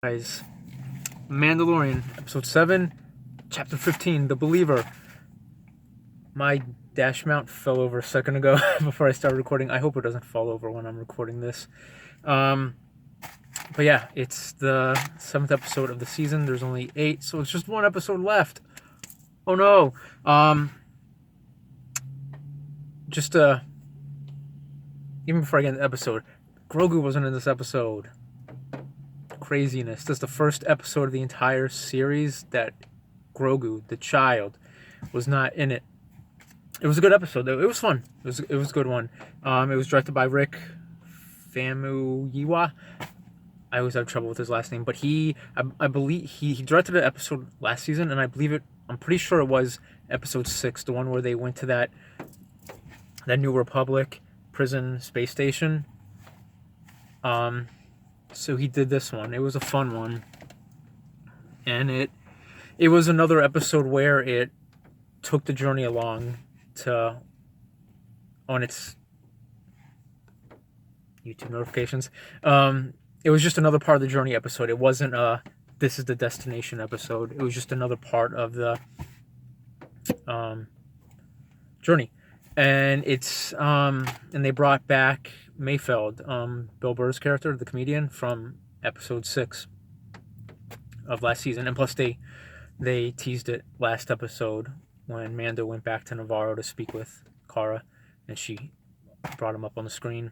Guys, Mandalorian, episode 7, chapter 15, The Believer. My dash mount fell over a second ago before I started recording. I hope it doesn't fall over when I'm recording this. But yeah, it's the 7th episode of the season. There's only 8, so it's just one episode left. Oh no. Even before I get into the episode, Grogu wasn't in this episode. Craziness. This is the first episode of the entire series that Grogu, the child, was not in it. It was a good episode though. It was fun. It was a good one. It was directed by Rick Famuyiwa. I always have trouble with his last name, but I believe he directed an episode last season, and I'm pretty sure it was episode 6, the one where they went to that New Republic prison space station. So he did this one. It was a fun one. And it was another episode where it took the journey along on its YouTube notifications. It was just another part of the journey episode. It wasn't this is the destination episode. It was just another part of the journey. And and they brought back Mayfeld, Bill Burr's character, the comedian, from episode 6 of last season. And plus they teased it last episode when Mando went back to Navarro to speak with Cara, and she brought him up on the screen.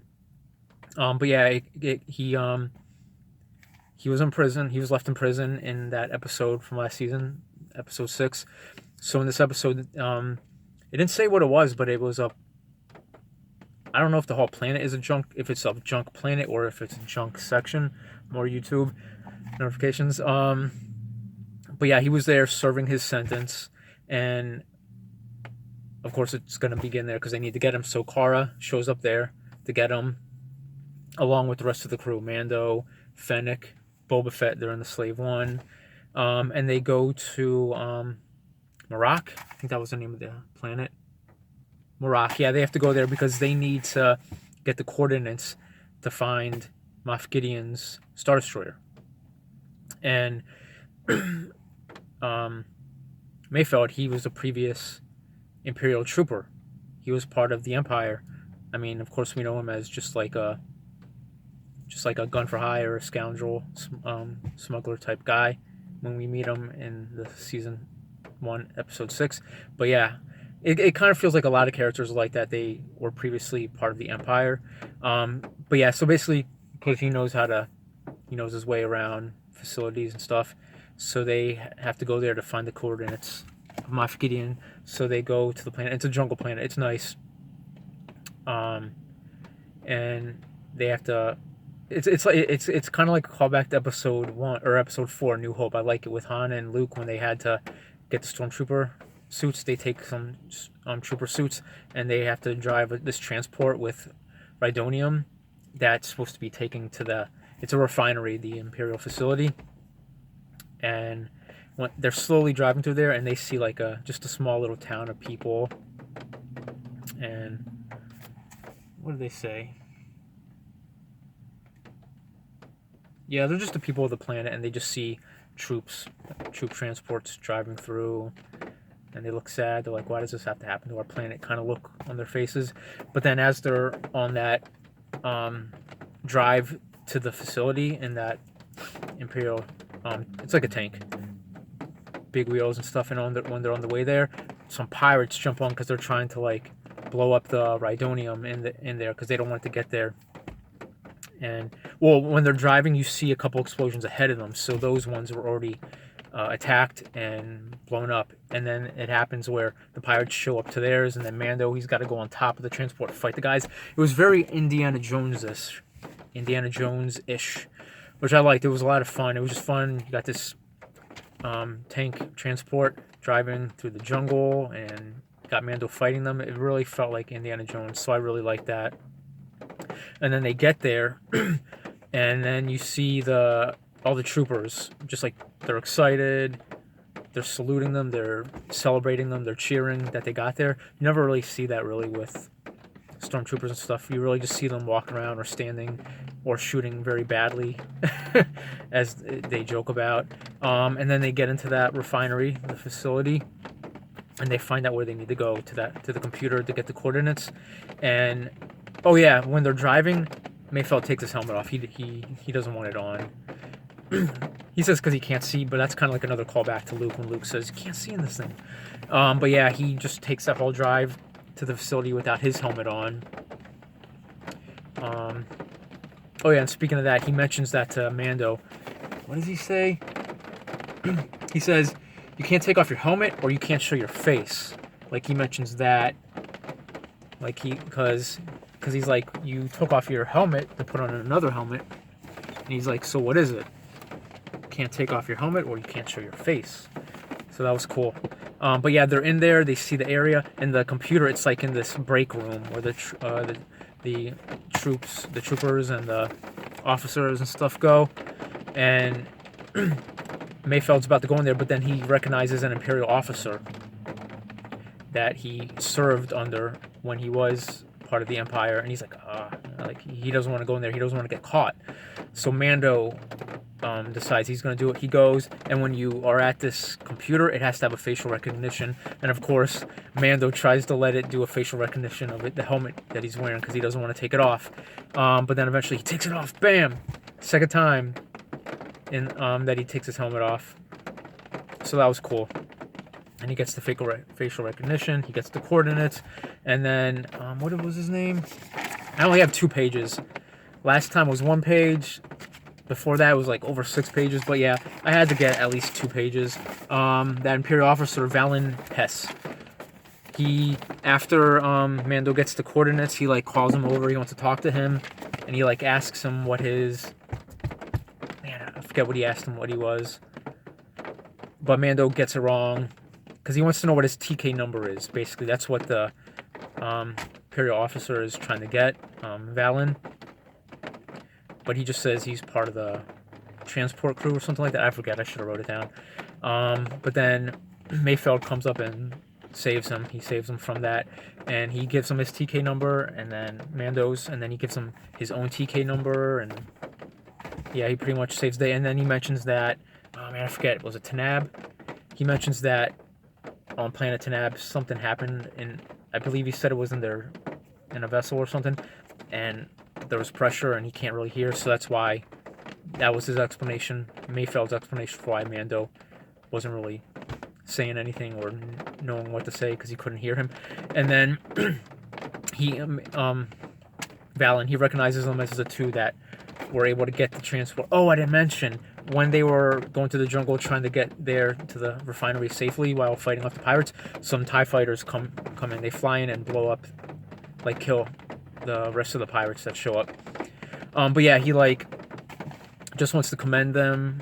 But yeah, he was in prison. He was left in prison in that episode from last season, episode 6. So in this episode, it didn't say what it was, but it was I don't know if the whole planet is if it's a junk planet or if it's a junk section. More YouTube notifications. But yeah, he was there serving his sentence, and of course it's going to begin there because they need to get him. So Cara shows up there to get him, along with the rest of the crew. Mando, Fennec, Boba Fett, they're in the Slave One. And they go to Marak. I think that was the name of the planet. Marak, yeah, they have to go there because they need to get the coordinates to find Moff Gideon's Star Destroyer. And Mayfeld, he was a previous Imperial trooper. He was part of the Empire. I mean, of course, we know him as just like a gun for hire, a scoundrel, smuggler type guy when we meet him in the season 1, episode 6. But yeah, it kind of feels like a lot of characters like that. They were previously part of the Empire. But yeah, so basically, because he knows his way around facilities and stuff, so they have to go there to find the coordinates of Moff Gideon. So they go to the planet. It's a jungle planet. It's nice. And they have to. It's kind of like a callback to episode 1 or episode 4, New Hope. I like it with Han and Luke when they had to get the stormtrooper suits. They take some trooper suits and they have to drive this transport with Rhydonium that's supposed to be taken to it's a refinery, the Imperial facility. And when they're slowly driving through there, and they see like just a small little town of people. And what do they say? Yeah, they're just the people of the planet, and they just see troop transports driving through, and they look sad. They're like, why does this have to happen to our planet? Kind of look on their faces. But then as they're on that drive to the facility in that Imperial, it's like a tank, big wheels and stuff, and when they're on the way there, some pirates jump on because they're trying to like blow up the Rhydonium in there because they don't want it to get there. And well, when they're driving, you see a couple explosions ahead of them, so those ones were already attacked and blown up. And then it happens where the pirates show up to theirs, and then Mando, he's got to go on top of the transport to fight the guys. It was very Indiana Jones-ish, which I liked. It was a lot of fun. It was just fun. You got this tank transport driving through the jungle, and got Mando fighting them. It really felt like Indiana Jones, so I really liked that. And then they get there, and then you see all the troopers, just like they're excited, they're saluting them, they're celebrating them, they're cheering that they got there. You never really see that really with stormtroopers and stuff. You really just see them walking around or standing or shooting very badly, as they joke about. And then they get into that refinery, the facility, and they find out where they need to go to the computer to get the coordinates. And oh yeah, when they're driving, Mayfeld takes his helmet off. He doesn't want it on. He says because he can't see, but that's kind of like another callback to Luke when Luke says, you can't see in this thing. But yeah, he just takes that whole drive to the facility without his helmet on. Oh yeah, and speaking of that, he mentions that to Mando. What does he say? He says, you can't take off your helmet or you can't show your face. Like, he mentions that. Like, because he's like, you took off your helmet to put on another helmet. And he's like, so what is it? You can't take off your helmet or you can't show your face. So that was cool. But yeah, they're in there. They see the area and the computer. It's like in this break room where the troopers and the officers and stuff go. And Mayfeld's about to go in there, but then he recognizes an Imperial officer that he served under when he was part of the Empire, and he's like, he doesn't want to go in there. He doesn't want to get caught. So Mando decides he's going to do it. He goes, and when you are at this computer, it has to have a facial recognition. And of course, Mando tries to let it do a facial recognition of the helmet that he's wearing because he doesn't want to take it off. But then eventually he takes it off. Bam! Second time that he takes his helmet off. So that was cool. And he gets the facial recognition. He gets the coordinates. And then, what was his name? I only have 2 pages. Last time was 1 page. Before that, it was like over 6 pages. But yeah, I had to get at least 2 pages. That Imperial officer, Valen Hess. After Mando gets the coordinates, he like calls him over. He wants to talk to him. And he like asks him what his... Man, I forget what he asked him what he was. But Mando gets it wrong. Because he wants to know what his TK number is. Basically, that's what the Imperial officer is trying to get, Valen. But he just says he's part of the transport crew or something like that. I forget. I should have wrote it down. But then Mayfeld comes up and saves him. He saves him from that. And he gives him his TK number and then Mando's. And then he gives him his own TK number. And yeah, he pretty much saves the day. And then he mentions that, oh man, I forget. Was it Tanab? He mentions that on planet Tanab, something happened, and I believe he said it was in a vessel or something, and there was pressure, and he can't really hear, so that's why, that was his explanation, Mayfeld's explanation for why Mando wasn't really saying anything or knowing what to say, because he couldn't hear him. And then, Valen, he recognizes them as the two that were able to get the transport. Oh, I didn't mention, when they were going to the jungle trying to get there to the refinery safely while fighting off the pirates, some TIE fighters come in. They fly in and blow up, like kill the rest of the pirates that show up. But yeah, he like just wants to commend them.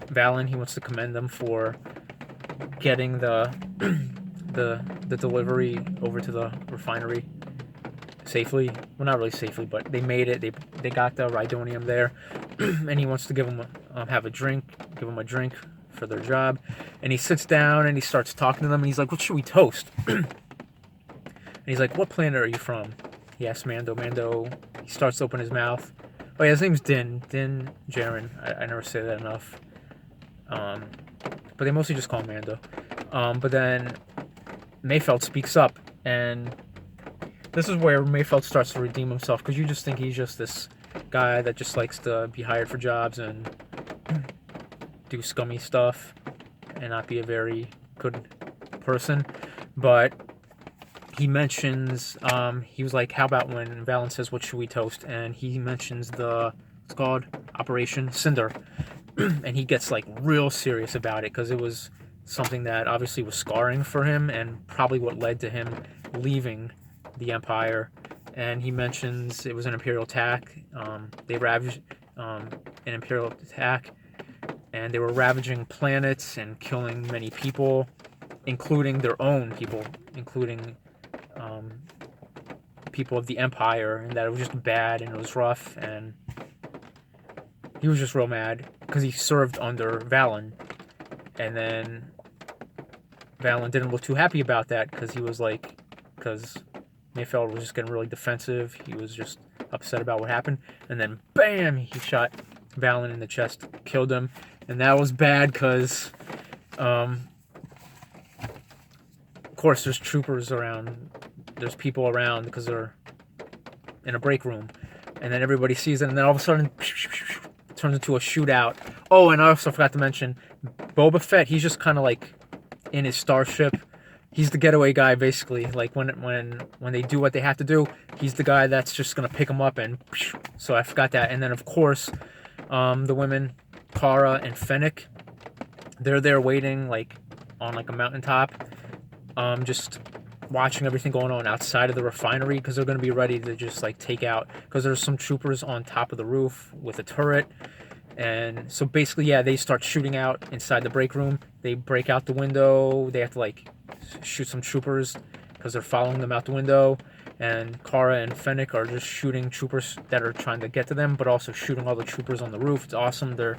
Valen, he wants to commend them for getting the delivery over to the refinery safely. Well, not really safely, but they made it. They got the Rhydonium there. And he wants to give them have a drink, give them a drink for their job. And he sits down and he starts talking to them. And he's like, what should we toast? And he's like, what planet are you from? He asks Mando. Mando, he starts to open his mouth. Oh yeah, his name's Din Djarin. I never say that enough. But they mostly just call him Mando. But then Mayfeld speaks up. And this is where Mayfeld starts to redeem himself. Because you just think he's just this guy that just likes to be hired for jobs and do scummy stuff and not be a very good person. But he mentions, he was like, how about when Valen says, what should we toast? And he mentions it's called Operation Cinder. And he gets like real serious about it because it was something that obviously was scarring for him and probably what led to him leaving the Empire. And he mentions it was an Imperial attack. They ravaged an Imperial attack, and they were ravaging planets and killing many people, including their own people, including people of the Empire, and that it was just bad and it was rough. And he was just real mad because he served under Valen, and then Valen didn't look too happy about that because Mayfeld was just getting really defensive. He was just upset about what happened. And then, bam, he shot Valen in the chest, killed him. And that was bad because, of course, there's troopers around. There's people around because they're in a break room. And then everybody sees it, and then all of a sudden, it turns into a shootout. Oh, and I also forgot to mention, Boba Fett, he's just kind of like in his starship. He's the getaway guy, basically. Like, when they do what they have to do, he's the guy that's just going to pick them up. And so I forgot that. And then, of course, the women, Cara and Fennec, they're there waiting, like, on, like, a mountaintop, just watching everything going on outside of the refinery, because they're going to be ready to just, like, take out, because there's some troopers on top of the roof with a turret. And so basically, yeah, they start shooting out inside the break room. They break out the window. They have to, like, shoot some troopers because they're following them out the window. And Cara and Fennec are just shooting troopers that are trying to get to them, but also shooting all the troopers on the roof. It's awesome. They're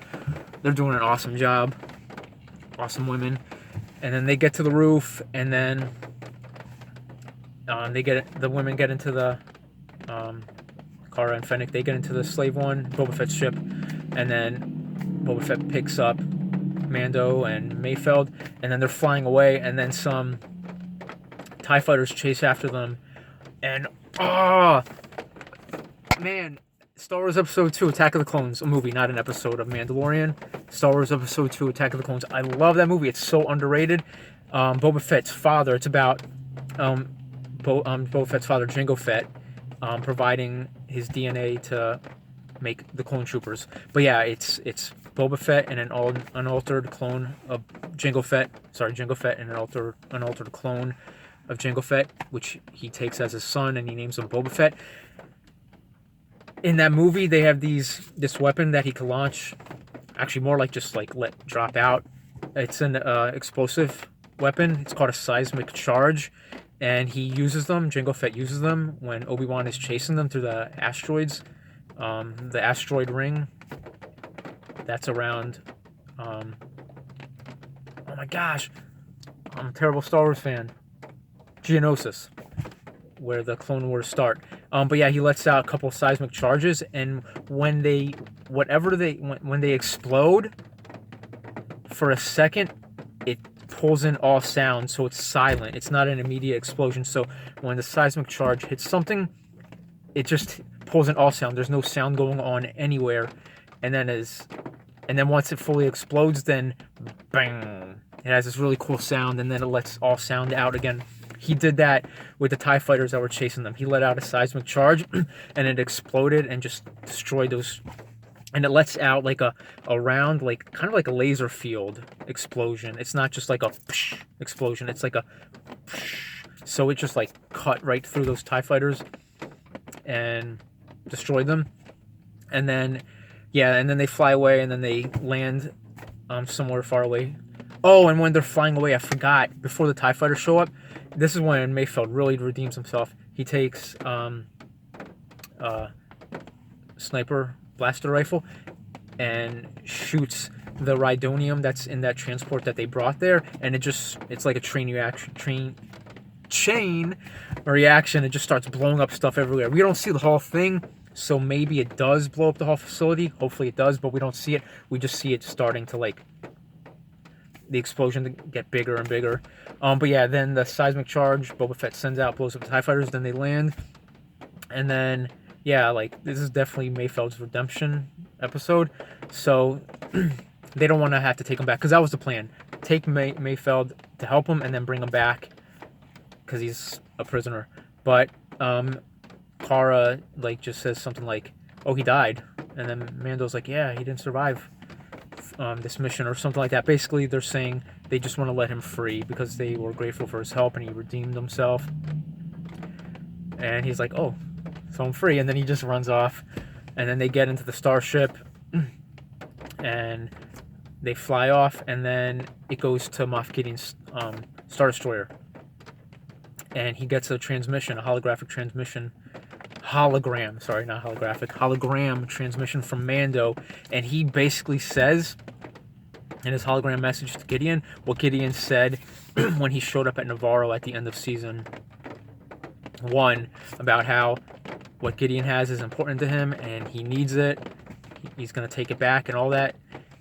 doing an awesome job. Awesome women. And then they get to the roof, and then the women get into the Cara and Fennec, they get into the Slave One, Boba Fett's ship, and then Boba Fett picks up Mando and Mayfeld, and then they're flying away, and then some TIE fighters chase after them, and man, Star Wars Episode 2, Attack of the Clones, a movie, not an episode of Mandalorian. Star Wars Episode 2, Attack of the Clones. I love that movie. It's so underrated. Boba Fett's father, it's about Boba Fett's father, Jango Fett, providing his DNA to make the clone troopers. But yeah, it's Boba Fett and an unaltered clone of Jango Fett. Sorry, Jango Fett and an altered clone of Jango Fett, which he takes as his son, and he names him Boba Fett. In that movie, they have this weapon that he can launch, actually more like just like let drop out. It's an explosive weapon. It's called a seismic charge, and he uses them. Jango Fett uses them when Obi-Wan is chasing them through the asteroids, the asteroid ring. That's around. Oh my gosh, I'm a terrible Star Wars fan. Geonosis, where the Clone Wars start. But yeah, he lets out a couple of seismic charges, and when they explode, for a second, it pulls in all sound, so it's silent. It's not an immediate explosion. So when the seismic charge hits something, it just pulls in all sound. There's no sound going on anywhere, and then once it fully explodes, then bang! It has this really cool sound, and then it lets all sound out again. He did that with the TIE fighters that were chasing them. He let out a seismic charge, and it exploded and just destroyed those. And it lets out like a round, like kind of like a laser field explosion. It's not just like a explosion. It's like a. So it just like cut right through those TIE fighters and destroyed them. And then, yeah, and then they fly away, and then they land somewhere far away. Oh, and when they're flying away, I forgot, before the TIE fighters show up, this is when Mayfeld really redeems himself. He takes sniper blaster rifle and shoots the rhydonium that's in that transport that they brought there, and it's like a chain reaction. It just starts blowing up stuff everywhere. We don't see the whole thing, so maybe it does blow up the whole facility. Hopefully it does, but we don't see it. We just see it starting to, like, the explosion to get bigger and bigger. But yeah, then the seismic charge Boba Fett sends out blows up the TIE fighters, then they land. And then, yeah, like, this is definitely Mayfeld's redemption episode. So they don't want to have to take him back, because that was the plan. Take Mayfeld to help him and then bring him back because he's a prisoner. But Cara, like, just says something like, oh, he died. And then Mando's like, yeah, he didn't survive this mission or something like that. Basically, they're saying they just want to let him free because they were grateful for his help and he redeemed himself. And he's like, oh, so I'm free. And then he just runs off. And then they get into the starship and they fly off. And then it goes to Moff Gideon's Star Destroyer. And he gets a transmission, a holographic transmission. Hologram transmission from Mando, and he basically says in his hologram message to Gideon what Gideon said when he showed up at Navarro at the end of season 1 about how what Gideon has is important to him, and he needs it. He's going to take it back and all that.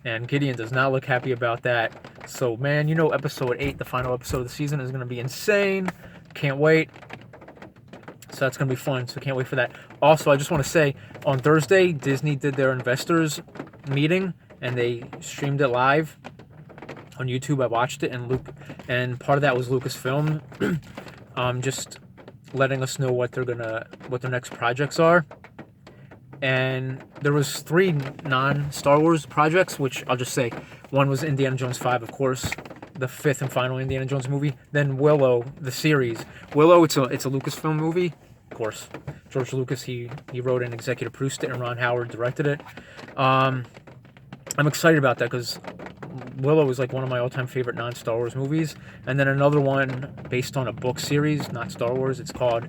And Gideon does not look happy about that. So, man, episode 8, the final episode of the season, is going to be insane. Can't wait. So that's going to be fun. So can't wait for that. Also, I just want to say, on Thursday, Disney did their investors meeting, and they streamed it live on YouTube. I watched it, and part of that was Lucasfilm, just letting us know what their next projects are. And there was 3 non-Star Wars projects, which I'll just say. One was Indiana Jones 5, of course, the 5th and final Indiana Jones movie. Then Willow, the series. Willow, it's a Lucasfilm movie, of course. George Lucas, he wrote and executive produced it, and Ron Howard directed it. I'm excited about that because Willow is like one of my all-time favorite non-Star Wars movies. And then another one based on a book series, not Star Wars. It's called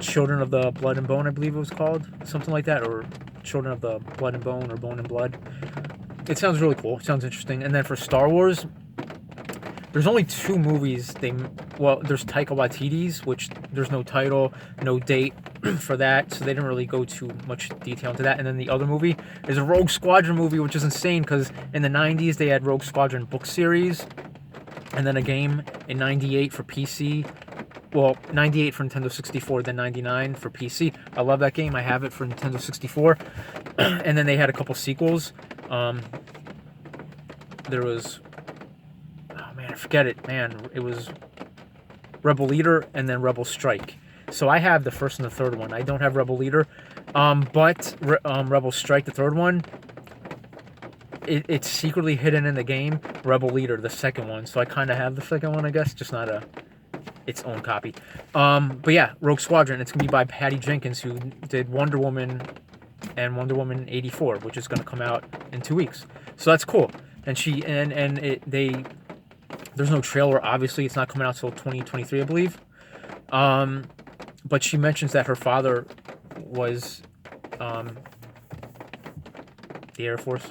Children of the Blood and Bone, I believe it was called. Something like that, or Children of the Blood and Bone, or Bone and Blood. It sounds really cool. It sounds interesting. And then for Star Wars, there's only 2 movies. There's Taika Waititi's, which there's no title, no date for that, so they didn't really go too much detail into that. And then the other movie is a Rogue Squadron movie, which is insane because in the 90s they had Rogue Squadron book series, and then a game in 98 for PC. Well, 98 for Nintendo 64, then 99 for PC. I love that game. I have it for Nintendo 64. And then they had a couple sequels. There was... Oh, man, I forget it. Man, it was Rebel Leader and then Rebel Strike. So I have the first and the third one. I don't have Rebel Leader. But Rebel Strike, the third one, it's secretly hidden in the game. Rebel Leader, the second one. So I kind of have the second one, I guess. Just not its own copy. But yeah, Rogue Squadron. It's going to be by Patty Jenkins, who did Wonder Woman and Wonder Woman 84, which is going to come out in 2 weeks. So that's cool. And there's no trailer, obviously. It's not coming out till 2023, I believe. But she mentions that her father was the Air Force.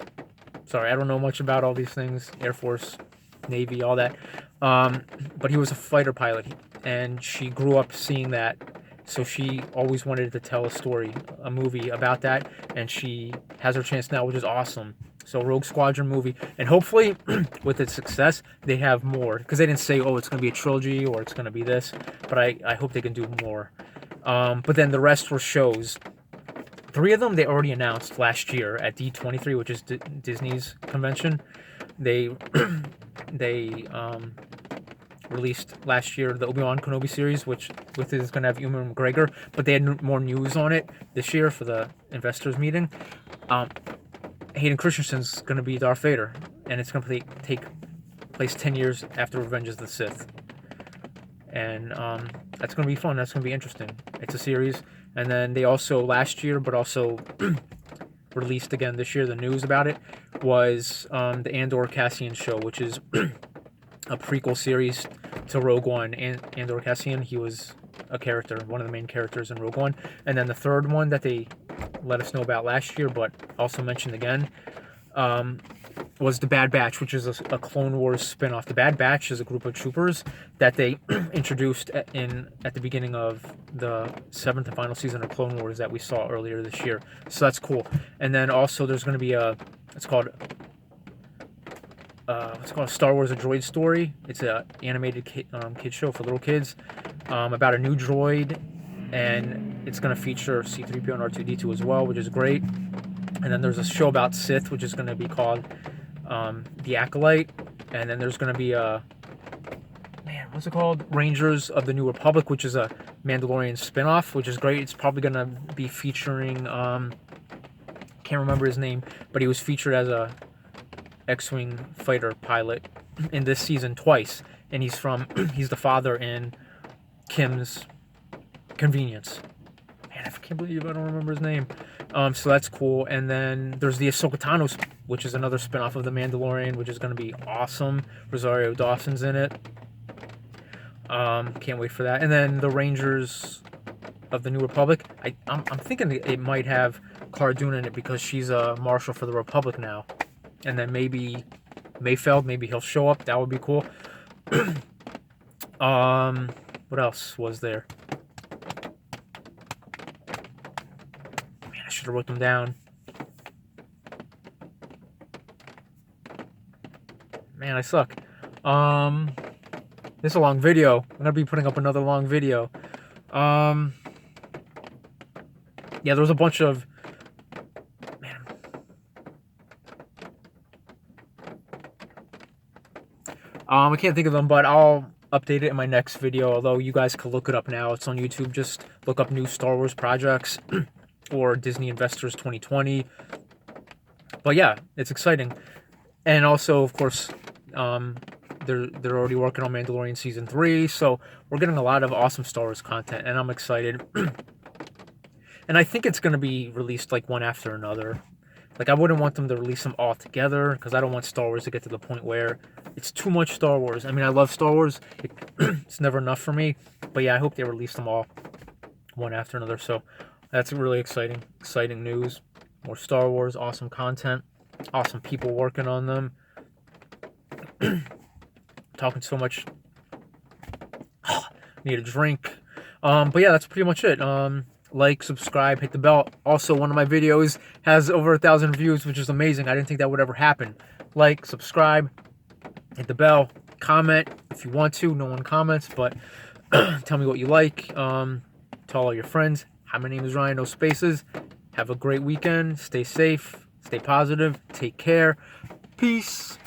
Sorry, I don't know much about all these things. Air Force, Navy, all that. But he was a fighter pilot, and she grew up seeing that. So she always wanted to tell a movie about that, and she has her chance now, which is awesome. So Rogue Squadron movie, and hopefully with its success, they have more, because they didn't say, oh, it's going to be a trilogy or it's going to be this, but I hope they can do more. But then the rest were shows. 3 of them they already announced last year at D23, which is Disney's convention. They released last year the Obi-Wan Kenobi series, which is going to have Ewan McGregor, but they had more news on it this year for the investors meeting. Hayden Christensen's going to be Darth Vader, and it's going to take place 10 years after Revenge of the Sith. And that's going to be fun. That's going to be interesting. It's a series. And then they also, last year, but also released again this year, the news about it was the Andor Cassian show, which is a prequel series to Rogue One. Andor Cassian, he was a character, one of the main characters in Rogue One. And then the third one that they let us know about last year, but also mentioned again, was the Bad Batch, which is a Clone Wars spin-off. The Bad Batch is a group of troopers that they introduced at the beginning of the 7th and final season of Clone Wars that we saw earlier this year. So that's cool. And then also there's going to be it's called Star Wars: A Droid Story. It's an animated kid show for little kids about a new droid, and it's going to feature C-3PO and R2-D2 as well, which is great. And then there's a show about Sith, which is going to be called The Acolyte. And then there's going to be what's it called? Rangers of the New Republic, which is a Mandalorian spinoff, which is great. It's probably going to be featuring, can't remember his name, but he was featured as a X-Wing fighter pilot in this season twice. And he's the father in Kim's Convenience. Man, I can't believe I don't remember his name. So that's cool. And then there's the Ahsoka Tano, which is another spinoff of The Mandalorian, which is going to be awesome. Rosario Dawson's in it. Can't wait for that. And then the Rangers of the New Republic. I'm thinking it might have Cara Dune in it because she's a marshal for the Republic now. And then maybe Mayfeld, maybe he'll show up. That would be cool. What else was there? have wrote them down. Man, I suck. This is a long video. I'm gonna be putting up another long video. Yeah, there was a bunch of... Man. I can't think of them, but I'll update it in my next video, although you guys can look it up now. It's on YouTube. Just look up new Star Wars projects or Disney Investors 2020. But yeah, it's exciting. And also, of course, they're already working on Mandalorian Season 3, so we're getting a lot of awesome Star Wars content, and I'm excited. And I think it's going to be released like one after another. Like, I wouldn't want them to release them all together, because I don't want Star Wars to get to the point where it's too much Star Wars. I mean, I love Star Wars. It's never enough for me. But yeah, I hope they release them all one after another. So that's really exciting news. More Star Wars, awesome content, awesome people working on them. Talking so much. Need a drink. But yeah, that's pretty much it. Like, subscribe, hit the bell. Also, one of my videos has over 1,000 views, which is amazing. I didn't think that would ever happen. Like, subscribe, hit the bell, comment if you want to. No one comments, but tell me what you like. Tell all your friends. Hi, my name is Ryan, no spaces. Have a great weekend. Stay safe. Stay positive. Take care. Peace.